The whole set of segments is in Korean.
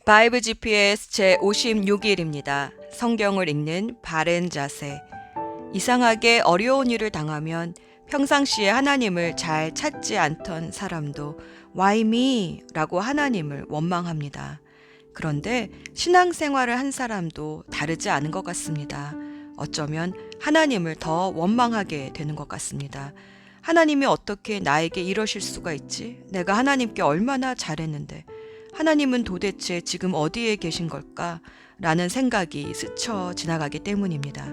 바이블 GPS 제56일입니다. 성경을 읽는 바른 자세. 이상하게 어려운 일을 당하면 평상시에 하나님을 잘 찾지 않던 사람도 Why me? 라고 하나님을 원망합니다. 그런데 신앙생활을 한 사람도 다르지 않은 것 같습니다. 어쩌면 하나님을 더 원망하게 되는 것 같습니다. 하나님이 어떻게 나에게 이러실 수가 있지? 내가 하나님께 얼마나 잘했는데 하나님은 도대체 지금 어디에 계신 걸까? 라는 생각이 스쳐 지나가기 때문입니다.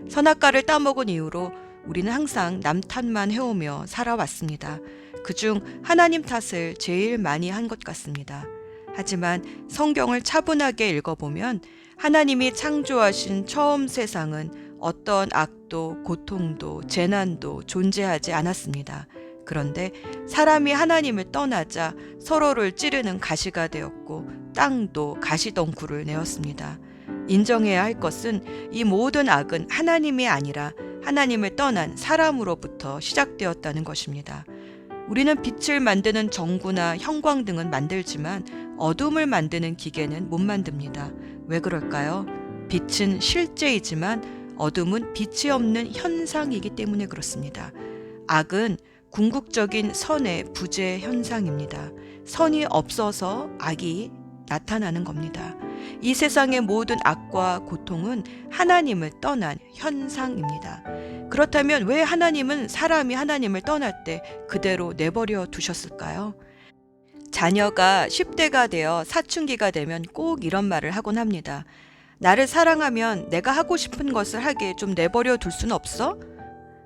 선악과를 따먹은 이후로 우리는 항상 남 탓만 해오며 살아왔습니다. 그중 하나님 탓을 제일 많이 한 것 같습니다. 하지만 성경을 차분하게 읽어보면 하나님이 창조하신 처음 세상은 어떤 악도, 고통도, 재난도 존재하지 않았습니다. 그런데 사람이 하나님을 떠나자 서로를 찌르는 가시가 되었고 땅도 가시덩굴을 내었습니다. 인정해야 할 것은 이 모든 악은 하나님이 아니라 하나님을 떠난 사람으로부터 시작되었다는 것입니다. 우리는 빛을 만드는 전구나 형광등은 만들지만 어둠을 만드는 기계는 못 만듭니다. 왜 그럴까요? 빛은 실제이지만 어둠은 빛이 없는 현상이기 때문에 그렇습니다. 악은 궁극적인 선의 부재 현상입니다. 선이 없어서 악이 나타나는 겁니다. 이 세상의 모든 악과 고통은 하나님을 떠난 현상입니다. 그렇다면 왜 하나님은 사람이 하나님을 떠날 때 그대로 내버려 두셨을까요? 자녀가 10대가 되어 사춘기가 되면 꼭 이런 말을 하곤 합니다. 나를 사랑하면 내가 하고 싶은 것을 하게 좀 내버려 둘 수는 없어?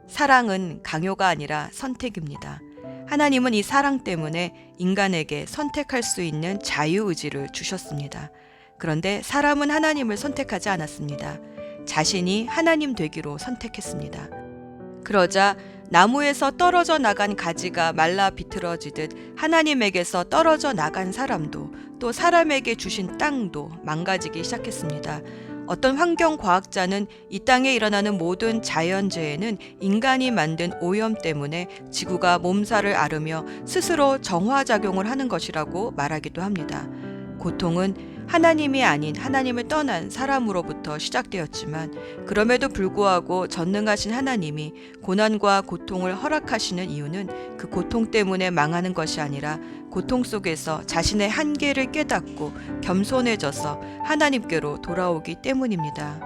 사랑은 강요가 아니라 선택입니다. 하나님은 이 사랑 때문에 인간에게 선택할 수 있는 자유의지를 주셨습니다. 그런데 사람은 하나님을 선택하지 않았습니다. 자신이 하나님 되기로 선택했습니다. 그러자 나무에서 떨어져 나간 가지가 말라 비틀어지듯 하나님에게서 떨어져 나간 사람도 또 사람에게 주신 땅도 망가지기 시작했습니다. 어떤 환경과학자는 이 땅에 일어나는 모든 자연재해는 인간이 만든 오염 때문에 지구가 몸살을 앓으며 스스로 정화작용을 하는 것이라고 말하기도 합니다. 고통은 하나님이 아닌 하나님을 떠난 사람으로부터 시작되었지만 그럼에도 불구하고 전능하신 하나님이 고난과 고통을 허락하시는 이유는 그 고통 때문에 망하는 것이 아니라 고통 속에서 자신의 한계를 깨닫고 겸손해져서 하나님께로 돌아오기 때문입니다.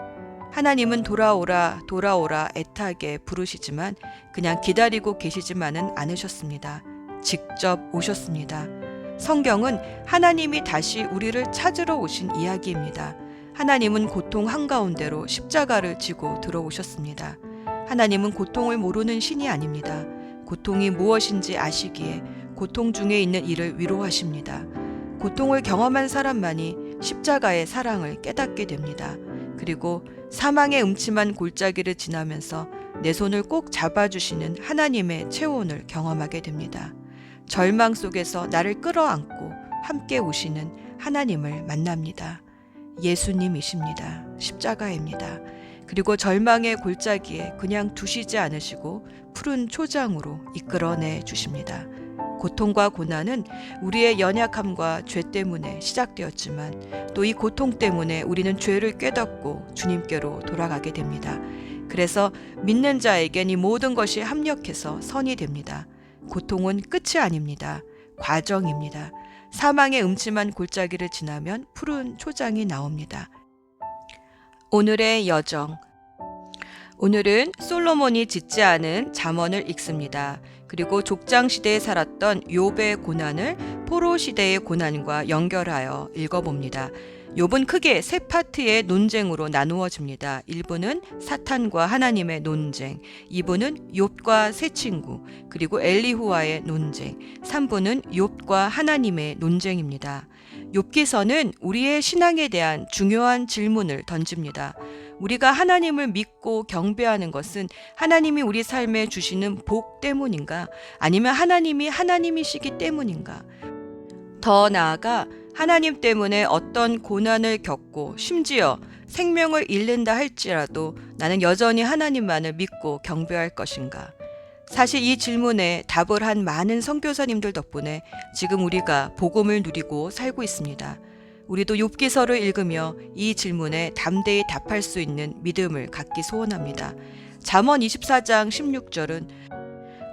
하나님은 돌아오라 돌아오라 애타게 부르시지만 그냥 기다리고 계시지만은 않으셨습니다. 직접 오셨습니다. 성경은 하나님이 다시 우리를 찾으러 오신 이야기입니다. 하나님은 고통 한가운데로 십자가를 지고 들어오셨습니다. 하나님은 고통을 모르는 신이 아닙니다. 고통이 무엇인지 아시기에 고통 중에 있는 이를 위로하십니다. 고통을 경험한 사람만이 십자가의 사랑을 깨닫게 됩니다. 그리고 사망의 음침한 골짜기를 지나면서 내 손을 꼭 잡아주시는 하나님의 체온을 경험하게 됩니다. 절망 속에서 나를 끌어안고 함께 오시는 하나님을 만납니다. 예수님이십니다. 십자가입니다. 그리고 절망의 골짜기에 그냥 두시지 않으시고 푸른 초장으로 이끌어내 주십니다. 고통과 고난은 우리의 연약함과 죄 때문에 시작되었지만 또 이 고통 때문에 우리는 죄를 깨닫고 주님께로 돌아가게 됩니다. 그래서 믿는 자에겐 이 모든 것이 합력해서 선이 됩니다. 고통은 끝이 아닙니다. 과정입니다. 사망의 음침한 골짜기를 지나면 푸른 초장이 나옵니다. 오늘의 여정. 오늘은 솔로몬이 짓지 않은 잠언을 읽습니다. 그리고 족장 시대에 살았던 욥의 고난을 포로 시대의 고난과 연결하여 읽어봅니다. 욥은 크게 세 파트의 논쟁으로 나누어집니다. 1부는 사탄과 하나님의 논쟁, 2부는 욥과 세 친구, 그리고 엘리후와의 논쟁, 3부는 욥과 하나님의 논쟁입니다. 욥기서는 우리의 신앙에 대한 중요한 질문을 던집니다. 우리가 하나님을 믿고 경배하는 것은 하나님이 우리 삶에 주시는 복 때문인가? 아니면 하나님이 하나님이시기 때문인가? 더 나아가 하나님 때문에 어떤 고난을 겪고 심지어 생명을 잃는다 할지라도 나는 여전히 하나님만을 믿고 경배할 것인가? 사실 이 질문에 답을 한 많은 선교사님들 덕분에 지금 우리가 복음을 누리고 살고 있습니다. 우리도 욥기서를 읽으며 이 질문에 담대히 답할 수 있는 믿음을 갖기 소원합니다. 잠언 24장 16절은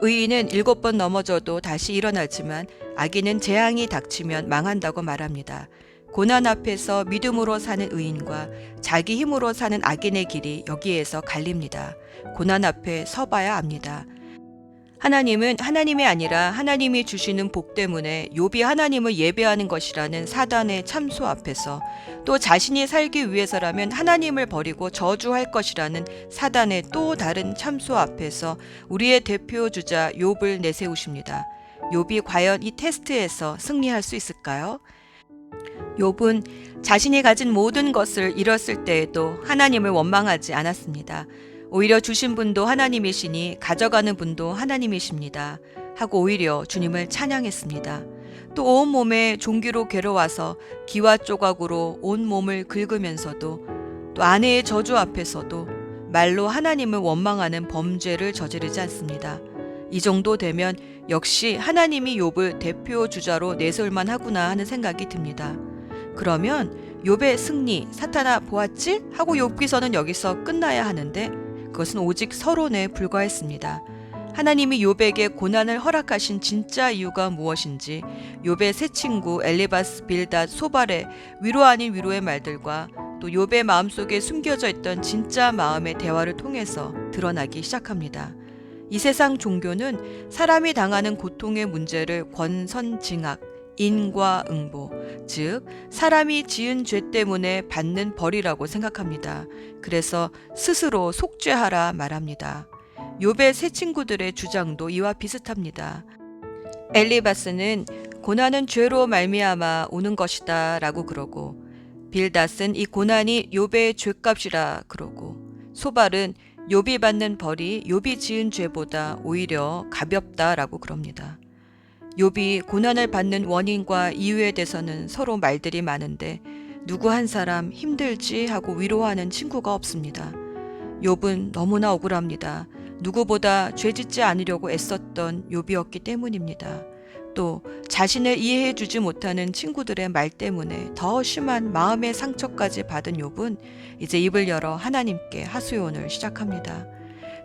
의인은 7번 넘어져도 다시 일어나지만 악인은 재앙이 닥치면 망한다고 말합니다. 고난 앞에서 믿음으로 사는 의인과 자기 힘으로 사는 악인의 길이 여기에서 갈립니다. 고난 앞에 서봐야 합니다. 하나님은 하나님이 아니라 하나님이 주시는 복 때문에 욥이 하나님을 예배하는 것이라는 사단의 참소 앞에서, 또 자신이 살기 위해서라면 하나님을 버리고 저주할 것이라는 사단의 또 다른 참소 앞에서 우리의 대표 주자 욥을 내세우십니다. 욥이 과연 이 테스트에서 승리할 수 있을까요? 욥은 자신이 가진 모든 것을 잃었을 때에도 하나님을 원망하지 않았습니다. 오히려 주신 분도 하나님이시니 가져가는 분도 하나님이십니다 하고 오히려 주님을 찬양했습니다. 또 온몸에 종기로 괴로워서 기와 조각으로 온몸을 긁으면서도, 또 아내의 저주 앞에서도 말로 하나님을 원망하는 범죄를 저지르지 않습니다. 이 정도 되면 역시 하나님이 욥을 대표 주자로 내세울만 하구나 하는 생각이 듭니다. 그러면 욥의 승리, 사탄아 보았지? 하고 욥기서는 여기서 끝나야 하는데 그것은 오직 서론에 불과했습니다. 하나님이 욥에게 고난을 허락하신 진짜 이유가 무엇인지 욥의 세 친구 엘리바스, 빌닷, 소발의 위로 아닌 위로의 말들과 또 욥의 마음속에 숨겨져 있던 진짜 마음의 대화를 통해서 드러나기 시작합니다. 이 세상 종교는 사람이 당하는 고통의 문제를 권선징악, 인과응보, 즉 사람이 지은 죄 때문에 받는 벌이라고 생각합니다. 그래서 스스로 속죄하라 말합니다. 욥의 세 친구들의 주장도 이와 비슷합니다. 엘리바스는 고난은 죄로 말미암아 오는 것이다 라고 그러고, 빌닷은 이 고난이 욥의 죄값이라 그러고, 소발은 욥이 받는 벌이 욥이 지은 죄보다 오히려 가볍다라고 그럽니다. 욥이 고난을 받는 원인과 이유에 대해서는 서로 말들이 많은데 누구 한 사람 힘들지 하고 위로하는 친구가 없습니다. 욥은 너무나 억울합니다. 누구보다 죄짓지 않으려고 애썼던 욥이었기 때문입니다. 또 자신을 이해해 주지 못하는 친구들의 말 때문에 더 심한 마음의 상처까지 받은 욥은 이제 입을 열어 하나님께 하소연을 시작합니다.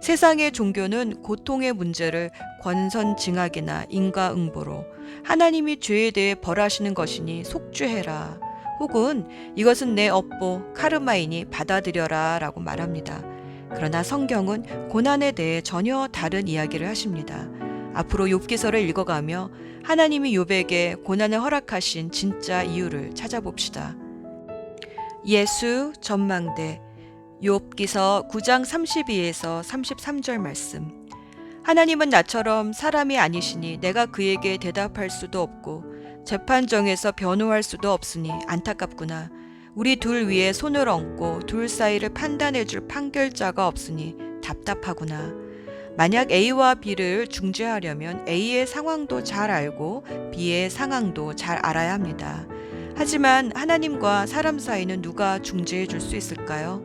세상의 종교는 고통의 문제를 권선징악이나 인과응보로, 하나님이 죄에 대해 벌하시는 것이니 속죄해라, 혹은 이것은 내 업보 카르마이니 받아들여라 라고 말합니다. 그러나 성경은 고난에 대해 전혀 다른 이야기를 하십니다. 앞으로 욥기서를 읽어가며 하나님이 욥에게 고난을 허락하신 진짜 이유를 찾아봅시다. 예수 전망대 욥기서 9장 32에서 33절 말씀. 하나님은 나처럼 사람이 아니시니 내가 그에게 대답할 수도 없고 재판정에서 변호할 수도 없으니 안타깝구나. 우리 둘 위에 손을 얹고 둘 사이를 판단해 줄 판결자가 없으니 답답하구나. 만약 A와 B를 중재하려면 A의 상황도 잘 알고 B의 상황도 잘 알아야 합니다. 하지만 하나님과 사람 사이는 누가 중재해 줄 수 있을까요?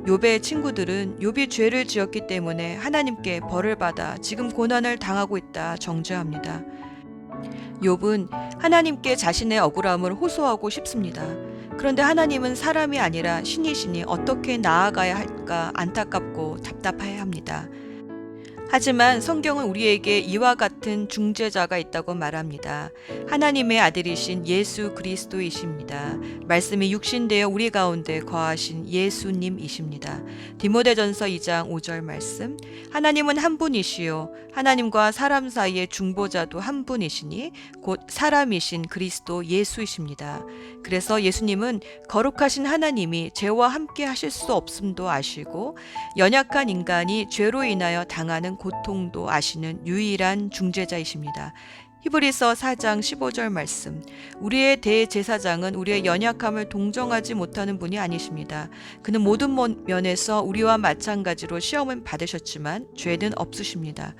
욥의 친구들은 욥이 죄를 지었기 때문에 하나님께 벌을 받아 지금 고난을 당하고 있다 정죄합니다. 욥은 하나님께 자신의 억울함을 호소하고 싶습니다. 그런데 하나님은 사람이 아니라 신이시니 어떻게 나아가야 할까 안타깝고 답답해 합니다. 하지만 성경은 우리에게 이와 같은 중재자가 있다고 말합니다. 하나님의 아들이신 예수 그리스도이십니다. 말씀이 육신되어 우리 가운데 거하신 예수님이십니다. 디모데전서 2장 5절 말씀. 하나님은 한 분이시요 하나님과 사람 사이의 중보자도 한 분이시니 곧 사람이신 그리스도 예수이십니다. 그래서 예수님은 거룩하신 하나님이 죄와 함께 하실 수 없음도 아시고 연약한 인간이 죄로 인하여 당하는 고통도 아시는 유일한 중재자이십니다. 히브리서 4장 15절 말씀. 우리의 대제사장은 우리의 연약함을 동정하지 못하는 분이 아니십니다. 그는 모든 면에서 우리와 마찬가지로 시험은 받으셨지만 죄는 없으십니다.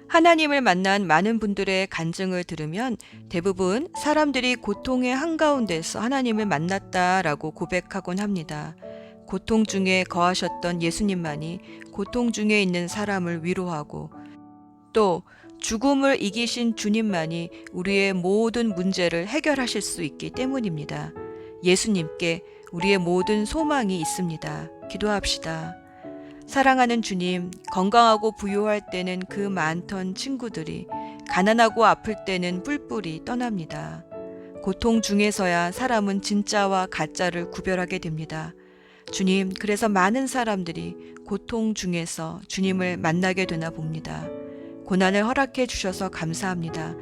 하나님을 만난 많은 분들의 간증을 들으면 대부분 사람들이 고통의 한가운데서 하나님을 만났다라고 고백하곤 합니다. 고통 중에 거하셨던 예수님만이 고통 중에 있는 사람을 위로하고, 또 죽음을 이기신 주님만이 우리의 모든 문제를 해결하실 수 있기 때문입니다. 예수님께 우리의 모든 소망이 있습니다. 기도합시다. 사랑하는 주님, 건강하고 부유할 때는 그 많던 친구들이 가난하고 아플 때는 뿔뿔이 떠납니다. 고통 중에서야 사람은 진짜와 가짜를 구별하게 됩니다. 주님, 그래서 많은 사람들이 고통 중에서 주님을 만나게 되나 봅니다. 고난을 허락해 주셔서 감사합니다.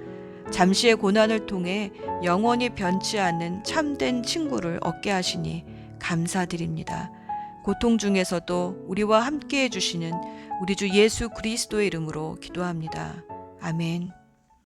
잠시의 고난을 통해 영원히 변치 않는 참된 친구를 얻게 하시니 감사드립니다. 고통 중에서도 우리와 함께 해주시는 우리 주 예수 그리스도의 이름으로 기도합니다. 아멘.